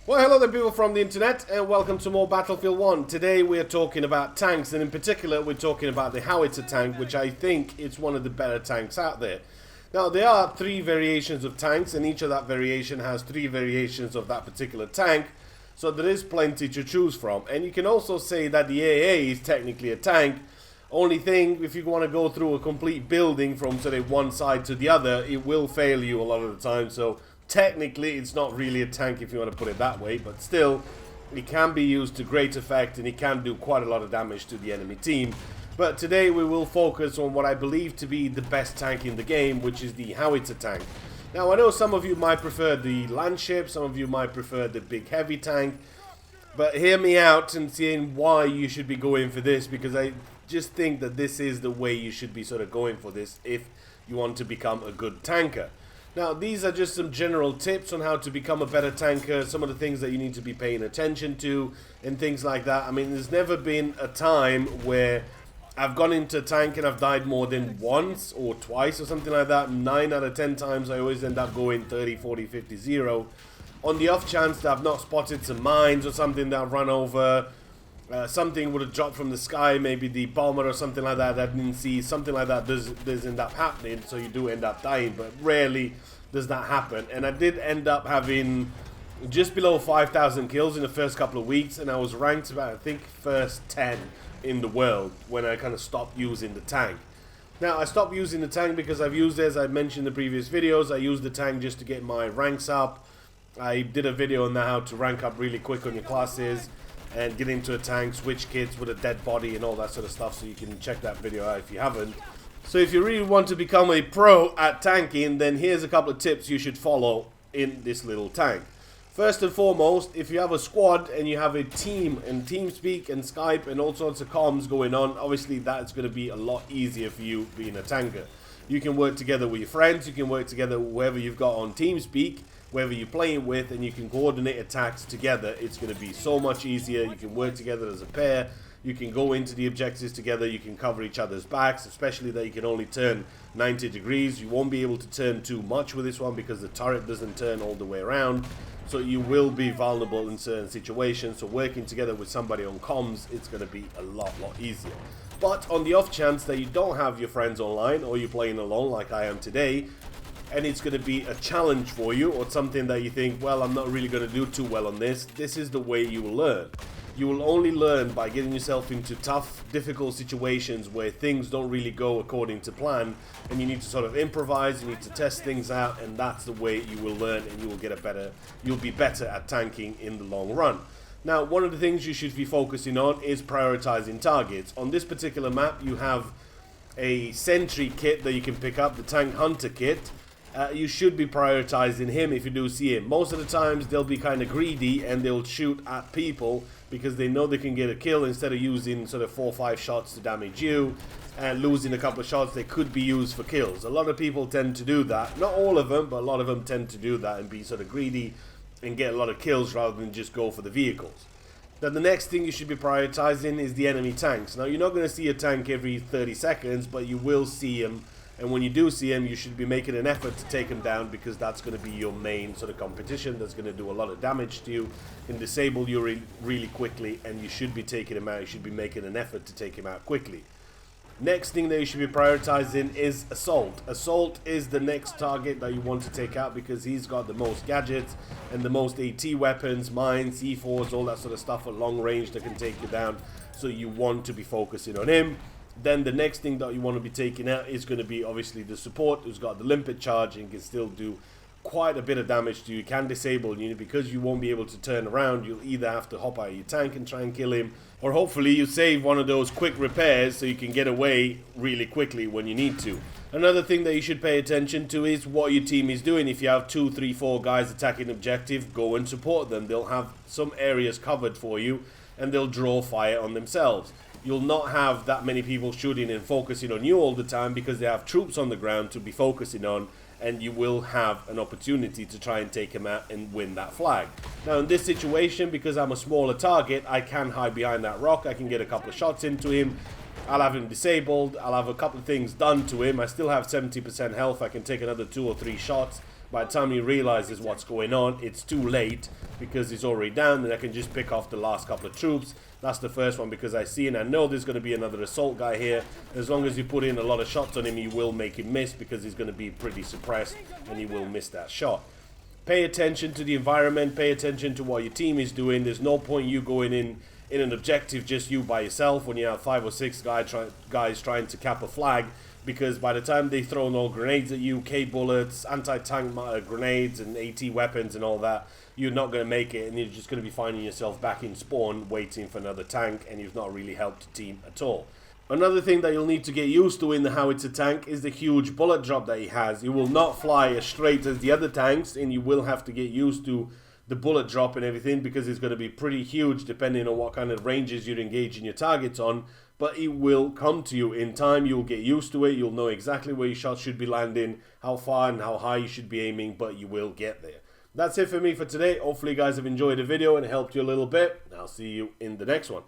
Well, hello there people from the internet and welcome to more Battlefield 1. Today we are talking about tanks, and in particular we're talking about the Howitzer tank, which I think is one of the better tanks out there. Now there are three variations of tanks, and each of that variation has three variations of that particular tank, so there is plenty to choose from. And you can also say that the AA is technically a tank. Only thing, if you want to go through a complete building from say one side to the other, it will fail you a lot of the time, so technically it's not really a tank if you want to put it that way, but still it can be used to great effect and it can do quite a lot of damage to the enemy team. But today we will focus on what I believe to be the best tank in the game, which is the Howitzer tank. Now I know some of you might prefer the Landship, some of you might prefer the big heavy tank, but hear me out and seeing why you should be going for this, because I just think that this is the way you should be sort of going for this if you want to become a good tanker. Now, these are just some general tips on how to become a better tanker, some of the things that you need to be paying attention to, and things like that. I mean, there's never been a time where I've gone into a tank and I've died more than once or twice or something like that. 9 out of 10 times I always end up going 30, 40, 50, 0. On the off chance that I've not spotted some mines or something that I've run over, something would have dropped from the sky, maybe the bomber or something like that I didn't see, something like that does end up happening, so you do end up dying, but rarely does that happen. And I did end up having just below 5,000 kills in the first couple of weeks, and I was ranked about, I think, first 10 in the world when I kind of stopped using the tank. Now, I stopped using the tank because I've used it, as I mentioned in the previous videos, I used the tank just to get my ranks up. I did a video on how to rank up really quick on your classes and get into a tank, switch kits with a dead body and all that sort of stuff, so you can check that video out if you haven't. So if you really want to become a pro at tanking, then here's a couple of tips you should follow in this little tank. First and foremost, if you have a squad and you have a team and TeamSpeak and Skype and all sorts of comms going on, obviously that's going to be a lot easier for you being a tanker. You can work together with your friends, you can work together with whoever you've got on TeamSpeak, whoever you're playing with, and you can coordinate attacks together. It's going to be so much easier. You can work together as a pair, you can go into the objectives together, you can cover each other's backs, especially that you can only turn 90 degrees. You won't be able to turn too much with this one because the turret doesn't turn all the way around, so you will be vulnerable in certain situations. So working together with somebody on comms, it's going to be a lot easier. But on the off chance that you don't have your friends online, or you're playing alone like I am today, and it's going to be a challenge for you, or something that you think, well, I'm not really going to do too well on this, this is the way you will learn. You will only learn by getting yourself into tough, difficult situations where things don't really go according to plan, and you need to sort of improvise, you need to test things out, and that's the way you will learn, and you will get you'll be better at tanking in the long run. Now, one of the things you should be focusing on is prioritizing targets. On this particular map, you have a sentry kit that you can pick up, the tank hunter kit. You should be prioritizing him if you do see him. Most of the times they'll be kind of greedy and they'll shoot at people because they know they can get a kill instead of using sort of 4 or 5 shots to damage you and losing a couple of shots they could be used for kills. A lot of people tend to do that. Not all of them, but a lot of them tend to do that and be sort of greedy and get a lot of kills rather than just go for the vehicles. Now the next thing you should be prioritizing is the enemy tanks. Now you're not going to see a tank every 30 seconds, but you will see him. And when you do see him, you should be making an effort to take him down, because that's going to be your main sort of competition. That's going to do a lot of damage to you and disable you really quickly, and you should be taking him out. You should be making an effort to take him out quickly. Next thing that you should be prioritizing is Assault. Assault is the next target that you want to take out because he's got the most gadgets and the most AT weapons, mines, C4s, all that sort of stuff at long range that can take you down. So you want to be focusing on him. Then the next thing that you want to be taking out is going to be obviously the support, who's got the limpet charge and can still do quite a bit of damage to you. Can disable you, because you won't be able to turn around. You'll either have to hop out of your tank and try and kill him, or hopefully you save one of those quick repairs so you can get away really quickly when you need to. Another thing that you should pay attention to is what your team is doing. If you have 2, 3, 4 guys attacking objective, go and support them. They'll have some areas covered for you and they'll draw fire on themselves. You'll not have that many people shooting and focusing on you all the time because they have troops on the ground to be focusing on, and you will have an opportunity to try and take him out and win that flag. Now in this situation, because I'm a smaller target, I can hide behind that rock, I can get a couple of shots into him, I'll have him disabled, I'll have a couple of things done to him, I still have 70% health, I can take another 2 or 3 shots, by the time he realizes what's going on, it's too late because he's already down, and I can just pick off the last couple of troops. That's the first one because I see and I know there's going to be another assault guy here. As long as you put in a lot of shots on him, you will make him miss because he's going to be pretty suppressed and he will miss that shot. Pay attention to the environment, pay attention to what your team is doing. There's no point you going in an objective just you by yourself when you have 5 or 6 guys trying to cap a flag, because by the time they throw no grenades at you, K-bullets, anti-tank grenades and AT weapons and all that, you're not going to make it, and you're just going to be finding yourself back in spawn waiting for another tank, and you've not really helped the team at all. Another thing that you'll need to get used to in the howitzer tank is the huge bullet drop that he has. He will not fly as straight as the other tanks, and you will have to get used to the bullet drop and everything because it's going to be pretty huge depending on what kind of ranges you're engaging your targets on. But it will come to you in time. You'll get used to it. You'll know exactly where your shots should be landing, how far and how high you should be aiming, but you will get there. That's it for me for today. Hopefully you guys have enjoyed the video and helped you a little bit. I'll see you in the next one.